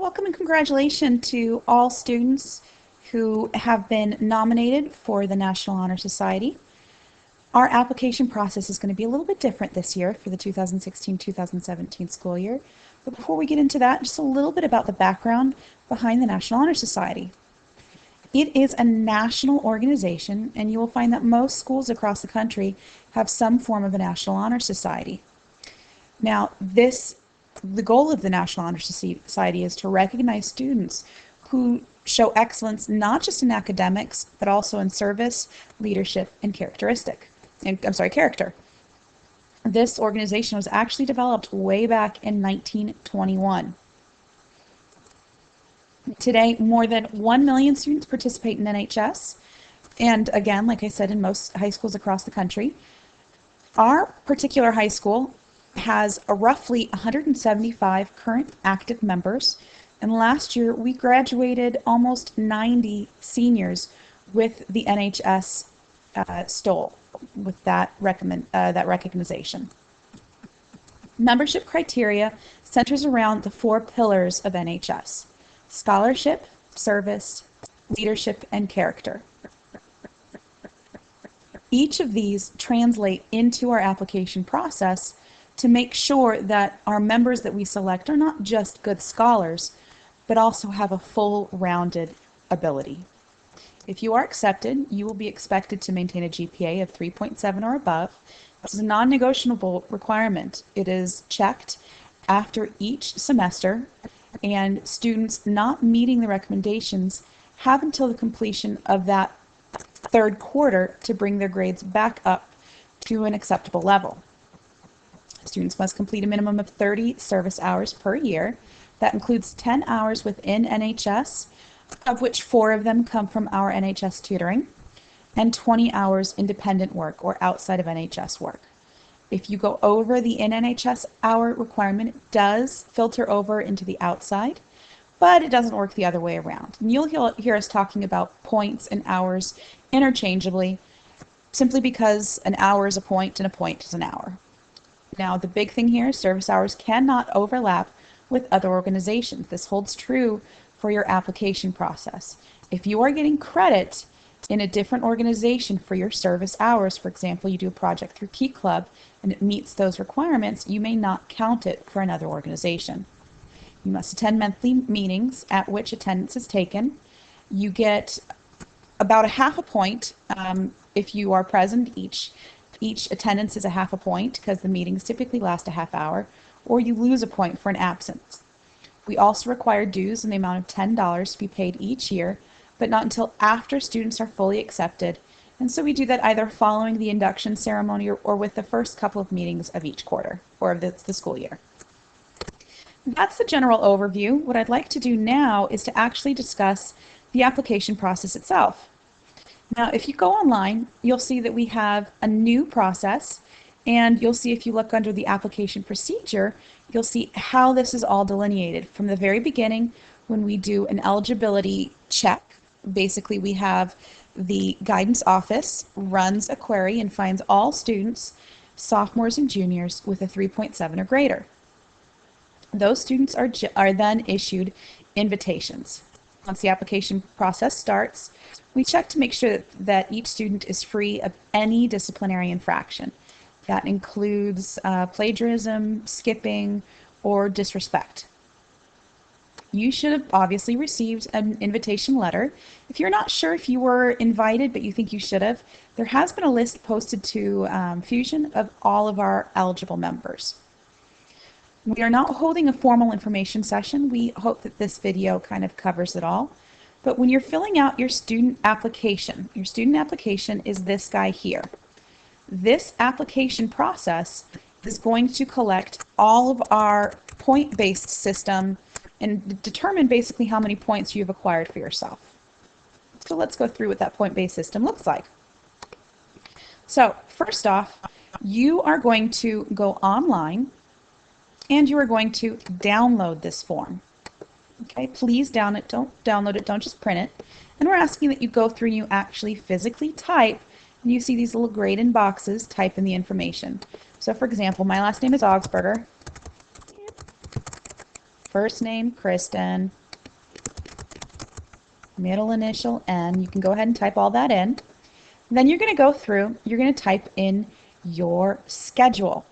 Welcome and congratulations to all students who have been nominated for the National Honor Society. Our application process is going to be a little bit different this year for the 2016-2017 school year. But before we get into that, just a little bit about the background behind the National Honor Society. It is a national organization, and you will find that most schools across the country have some form of a National Honor Society. Now, the goal of the National Honor Society is to recognize students who show excellence not just in academics, but also in service, leadership, and character. This organization was actually developed way back in 1921. Today, more than 1 million students participate in NHS, and again, like I said, in most high schools across the country. Our particular high school has roughly 175 current active members, and last year we graduated almost 90 seniors with the NHS stole with that recognition. Membership criteria centers around the 4 pillars of NHS: scholarship, service, leadership, and character. Each of these translate into our application process to make sure that our members that we select are not just good scholars, but also have a full-rounded ability. If you are accepted, you will be expected to maintain a GPA of 3.7 or above. This is a non-negotiable requirement. It is checked after each semester, and students not meeting the recommendations have until the completion of that third quarter to bring their grades back up to an acceptable level. Students must complete a minimum of 30 service hours per year. That includes 10 hours within NHS, of which 4 of them come from our NHS tutoring, and 20 hours independent work or outside of NHS work. If you go over the in-NHS hour requirement, it does filter over into the outside, but it doesn't work the other way around. And you'll hear us talking about points and hours interchangeably, simply because an hour is a point and a point is an hour. Now, the big thing here is service hours cannot overlap with other organizations. This holds true for your application process. If you are getting credit in a different organization for your service hours, for example, you do a project through Key Club and it meets those requirements, you may not count it for another organization. You must attend monthly meetings at which attendance is taken. You get about a half a point if you are present. Each attendance is a half a point because the meetings typically last a half hour, or you lose a point for an absence. We also require dues in the amount of $10 to be paid each year, but not until after students are fully accepted. And so we do that either following the induction ceremony or with the first couple of meetings of each quarter or of the school year. That's the general overview. What I'd like to do now is to actually discuss the application process itself. Now, if you go online, you'll see that we have a new process, and you'll see if you look under the application procedure, you'll see how this is all delineated. From the very beginning, when we do an eligibility check, basically we have the guidance office runs a query and finds all students, sophomores and juniors, with a 3.7 or greater. Those students are then issued invitations. Once the application process starts, we check to make sure that each student is free of any disciplinary infraction. That includes plagiarism, skipping, or disrespect. You should have obviously received an invitation letter. If you're not sure if you were invited, but you think you should have, there has been a list posted to Fusion of all of our eligible members. We are not holding a formal information session. We hope that this video kind of covers it all. But when you're filling out your student application is this guy here. This application process is going to collect all of our point-based system and determine basically how many points you've acquired for yourself. So let's go through what that point-based system looks like. So first off, you are going to go online and you are going to download this form. Okay, please don't download it, don't just print it. And we're asking that you go through and you actually physically type, and you see these little grayed-in boxes, type in the information. So for example, my last name is Augsburger. First name, Kristen. Middle initial, N. You can go ahead and type all that in. Then you're going to go through, you're going to type in your schedule.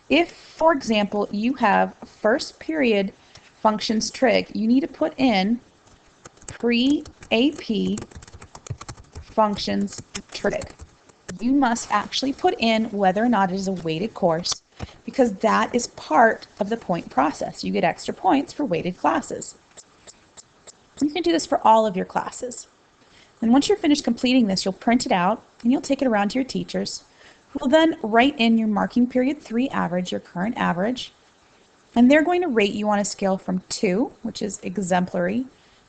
If, for example, you have first period functions trig, you need to put in pre-AP functions trig. You must actually put in whether or not it is a weighted course, because that is part of the point process. You get extra points for weighted classes. You can do this for all of your classes. And once you're finished completing this, you'll print it out and you'll take it around to your teachers, who will then write in your marking period 3 average, your current average, and they're going to rate you on a scale from 2, which is exemplary,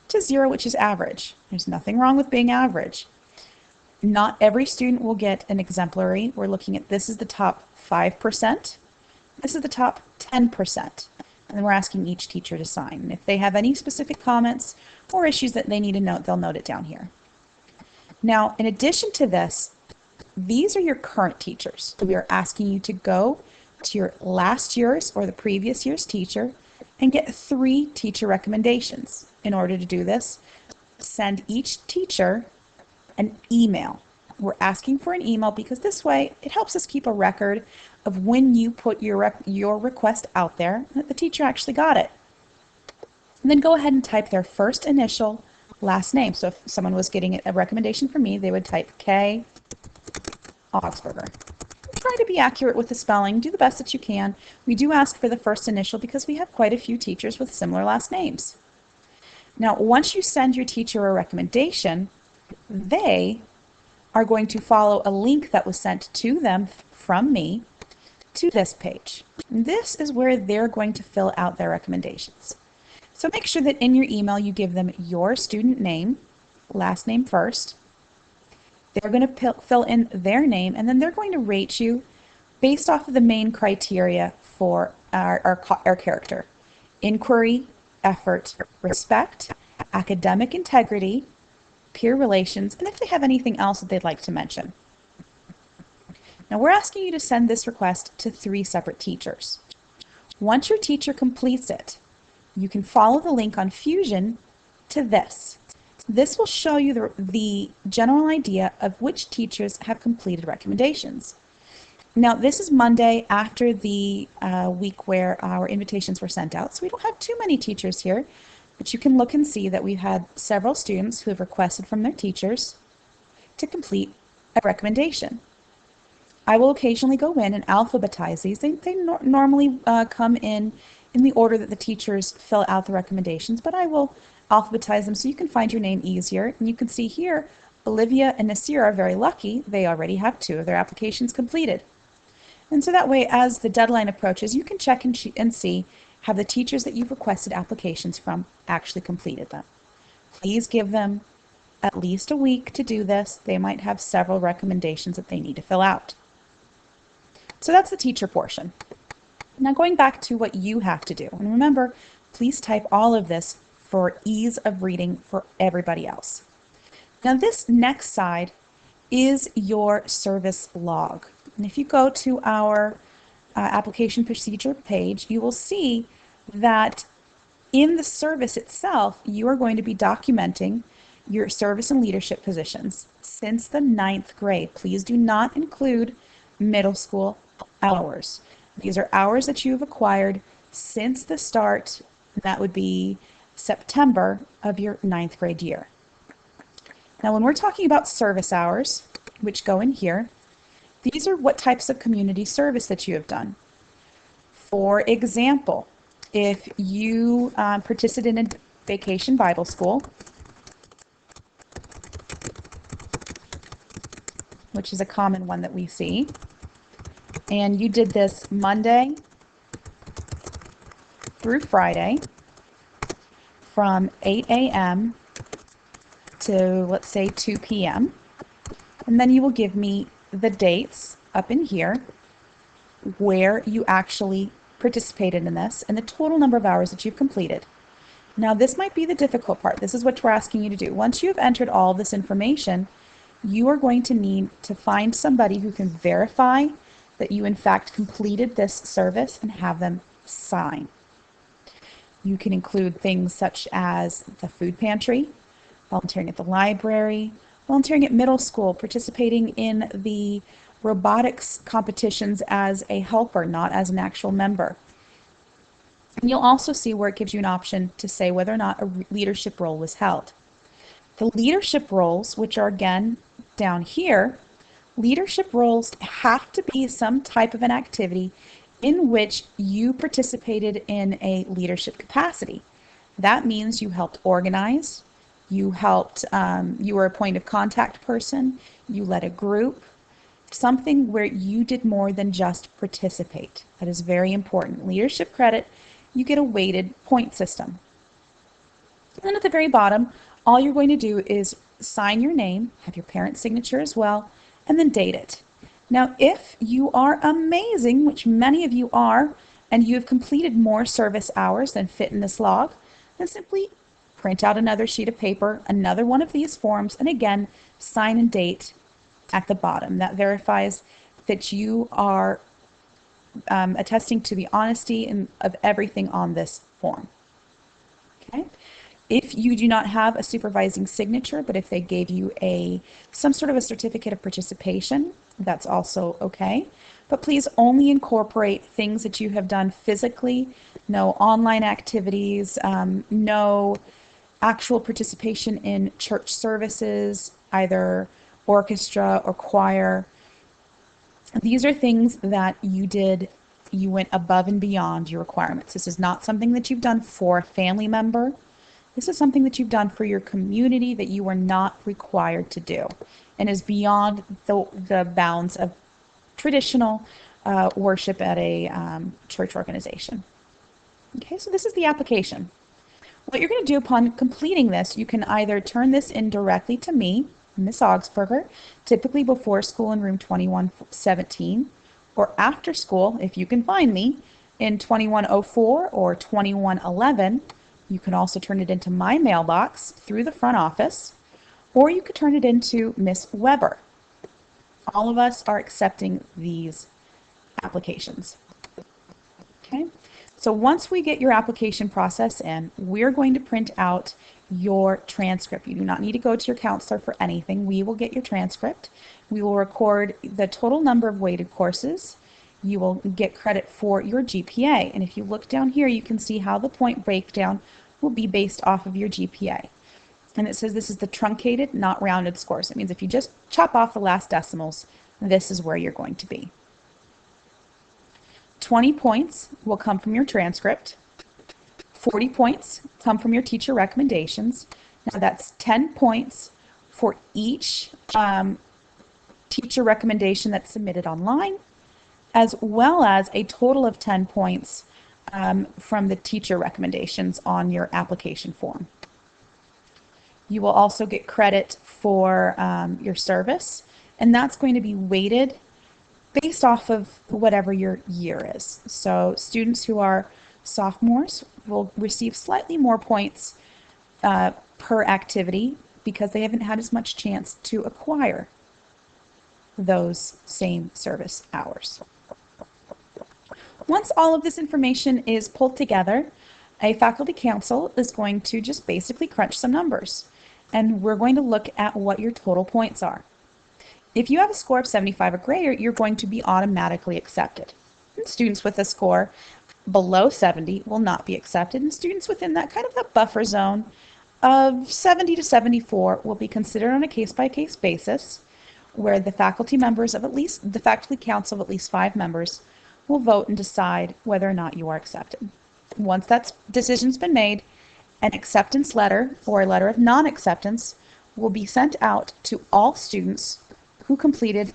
to 0, which is average. There's nothing wrong with being average. Not every student will get an exemplary. We're looking at, this is the top 5%, this is the top 10%. And then we're asking each teacher to sign. And if they have any specific comments or issues that they need to note, they'll note it down here. Now, in addition to this, these are your current teachers. So we are asking you to go to your last year's or the previous year's teacher and get 3 teacher recommendations. In order to do this, send each teacher an email. We're asking for an email because this way it helps us keep a record of when you put your request out there that the teacher actually got it. And then go ahead and type their first initial, last name. So if someone was getting a recommendation from me, they would type K. Augsburger. Try to be accurate with the spelling. Do the best that you can. We do ask for the first initial because we have quite a few teachers with similar last names. Now, once you send your teacher a recommendation, they are going to follow a link that was sent to them from me to this page. This is where they're going to fill out their recommendations. So make sure that in your email you give them your student name, last name first. They're going to fill in their name, and then they're going to rate you based off of the main criteria for our character: inquiry, effort, respect, academic integrity, peer relations, and if they have anything else that they'd like to mention. Now we're asking you to send this request to 3 separate teachers. Once your teacher completes it, you can follow the link on Fusion to this. This will show you the general idea of which teachers have completed recommendations. Now this is Monday after the week where our invitations were sent out, so we don't have too many teachers here, but you can look and see that we've had several students who have requested from their teachers to complete a recommendation. I will occasionally go in and alphabetize these. They normally come in the order that the teachers fill out the recommendations, but I will alphabetize them so you can find your name easier. And you can see here, Olivia and Nasir are very lucky. They already have 2 of their applications completed. And so that way, as the deadline approaches, you can check and see have the teachers that you've requested applications from actually completed them. Please give them at least a week to do this. They might have several recommendations that they need to fill out. So that's the teacher portion. Now going back to what you have to do, and remember, please type all of this for ease of reading for everybody else. Now this next side is your service log. And if you go to our application procedure page, you will see that in the service itself, you are going to be documenting your service and leadership positions since the 9th grade. Please do not include middle school hours. These are hours that you have acquired since the start, and that would be September of your 9th grade year. Now when we're talking about service hours, which go in here, these are what types of community service that you have done. For example, if you participated in Vacation Bible School, which is a common one that we see, and you did this Monday through Friday from 8 a.m. to, let's say, 2 p.m. And then you will give me the dates up in here where you actually participated in this and the total number of hours that you've completed. Now this might be the difficult part. This is what we're asking you to do. Once you've entered all this information, you are going to need to find somebody who can verify that you in fact completed this service and have them sign. You can include things such as the food pantry, volunteering at the library, volunteering at middle school, participating in the robotics competitions as a helper, not as an actual member. And you'll also see where it gives you an option to say whether or not a leadership role was held. The leadership roles, which are again down here, leadership roles have to be some type of an activity in which you participated in a leadership capacity. That means you helped organize, you were a point of contact person, you led a group, something where you did more than just participate. That is very important. Leadership credit, you get a weighted point system. And then at the very bottom, all you're going to do is sign your name, have your parent's signature as well, and then date it. Now, if you are amazing, which many of you are, and you have completed more service hours than fit in this log, then simply print out another sheet of paper, another one of these forms, and again, sign and date at the bottom. That verifies that you are attesting to the honesty of everything on this form. Okay. If you do not have a supervising signature, but if they gave you some sort of a certificate of participation, that's also okay. But please only incorporate things that you have done physically, no online activities, no actual participation in church services, either orchestra or choir. These are things that you went above and beyond your requirements. This is not something that you've done for a family member. This is something that you've done for your community that you are not required to do and is beyond the bounds of traditional worship at a church organization. Okay, so this is the application. What you're going to do upon completing this, you can either turn this in directly to me, Miss Augsburger, typically before school in room 2117, or after school, if you can find me, in 2104 or 2111. You can also turn it into my mailbox through the front office, or you could turn it into Miss Weber. All of us are accepting these applications. Okay, so once we get your application process in, we're going to print out your transcript. You do not need to go to your counselor for anything. We will get your transcript. We will record the total number of weighted courses. You will get credit for your GPA. And if you look down here, you can see how the point breakdown will be based off of your GPA. And it says this is the truncated, not rounded scores. It means if you just chop off the last decimals, this is where you're going to be. 20 points will come from your transcript. 40 points come from your teacher recommendations. Now that's 10 points for each teacher recommendation that's submitted online, as well as a total of 10 points from the teacher recommendations on your application form. You will also get credit for your service, and that's going to be weighted based off of whatever your year is. So students who are sophomores will receive slightly more points per activity because they haven't had as much chance to acquire those same service hours. Once all of this information is pulled together, a faculty council is going to just basically crunch some numbers, and we're going to look at what your total points are. If you have a score of 75 or greater, you're going to be automatically accepted. And students with a score below 70 will not be accepted, and students within that kind of the buffer zone of 70 to 74 will be considered on a case-by-case basis, where the faculty council of at least 5 members will vote and decide whether or not you are accepted. Once that decision's been made, an acceptance letter or a letter of non-acceptance will be sent out to all students who completed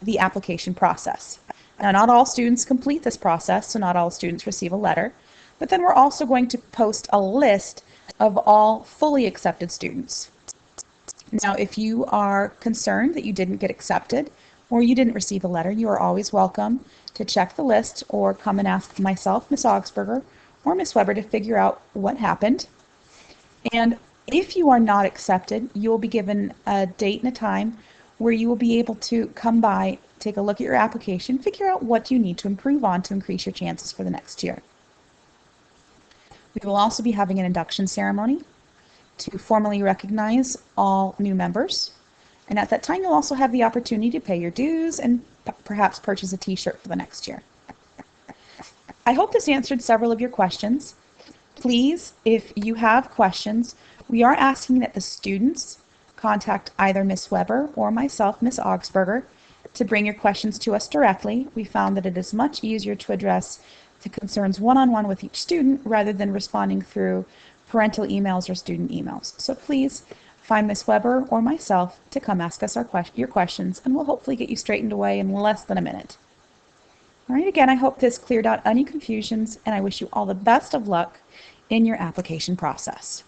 the application process. Now, not all students complete this process, so not all students receive a letter, but then we're also going to post a list of all fully accepted students. Now, if you are concerned that you didn't get accepted or you didn't receive a letter, you are always welcome to check the list or come and ask myself, Ms. Augsburger, or Ms. Weber to figure out what happened. And if you are not accepted, you will be given a date and a time where you will be able to come by, take a look at your application, figure out what you need to improve on to increase your chances for the next year. We will also be having an induction ceremony to formally recognize all new members. And at that time, you'll also have the opportunity to pay your dues and perhaps purchase a t-shirt for the next year. I hope this answered several of your questions. Please, if you have questions, we are asking that the students contact either Ms. Weber or myself, Ms. Augsburger, to bring your questions to us directly. We found that it is much easier to address the concerns one-on-one with each student rather than responding through parental emails or student emails. So please find Ms. Weber or myself to come ask us your questions, and we'll hopefully get you straightened away in less than a minute. All right, again, I hope this cleared out any confusions, and I wish you all the best of luck in your application process.